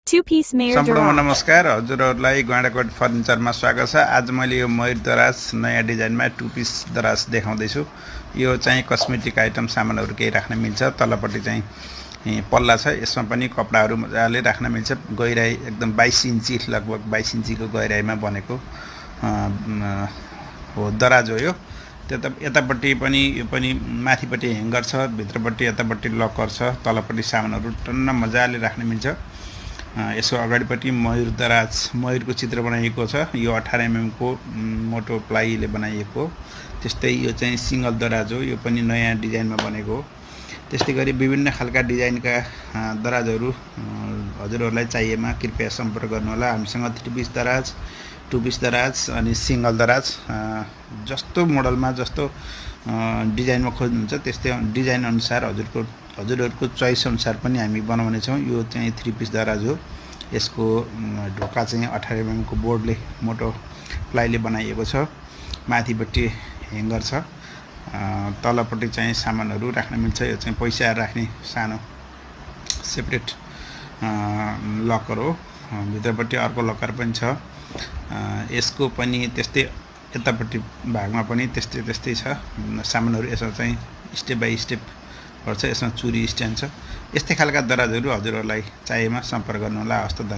2-piece Mayor सम्पूर्णमा Durand. नमस्कार। हजुरहरूलाई गाँडाकोट फर्निचरमा स्वागत छ। आज मैले यो मयूर दराज नयाँ डिजाइनमा 2 पिस दराज देखाउँदैछु। यो चाहिँ कस्मेटिक आइटम सामानहरू केही राख्न मिल्छ। तलपट्टि चाहिँ पल्ला छ, यसमा पनि कपडाहरू मजाले राख्न मिल्छ। गहिराई एकदम 22 इन्ची, लगभग 22 इन्चीको गहिराईमा बनेको हो दराज हो यो। यतापट्टि पनि यो पनि माथिपट्टि ह्याङ्गर छ, भित्रपट्टि यतापट्टि लकर छ। तलपट्टि सामानहरू टन्न मजाले राख्न मिल्छ। यसको अगाडिपट्टि मयूर दराज, मयूरको चित्र बनाइएको छ। यो 18 mm को मोटो प्लाईले बनाइएको। त्यस्तै यो चाहिँ सिंगल दराज हो, यो पनि नयाँ डिजाइनमा बनेको हो। त्यस्तै गरी विभिन्न खालका डिजाइनका दराजहरू हजुरहरूलाई चाहिएमा कृपया सम्पर्क गर्नुहोला। हामीसँग 3 पिस दराज, 2 पिस दराज अनि सिंगल दराज, जस्तो मोडलमा जस्तो डिजाइनमा खोज्नुहुन्छ त्यस्तै डिजाइन अनुसार हजुरहरूको चोइस अनुसार पनि हामी बनाउने छौँ। यो चाहिँ 3 पिस दराज हो। यसको ढोका चाहिँ 18 mm को बोर्डले, मोटो प्लाईले बनाइएको छ। माथिपट्टि ह्याङ्गर छ। तलपट्टि चाहिँ सामानहरू राख्न मिल्छ। यो चाहिँ पैसा राख्ने सानो सेपरेट लकर हो। भित्रपट्टि अर्को लकर पनि छ। यसको पनि त्यस्तै यतापट्टि भागमा पनि त्यस्तै छ सामानहरू। यसमा चाहिँ स्टेप बाई स्टेप पर्छ। यसमा चुरी स्ट्यान्ड छ। यस्तै खालका दराजहरू हजुरहरूलाई चाहिएमा सम्पर्क गर्नुहोला। हस्त। धन्यवाद।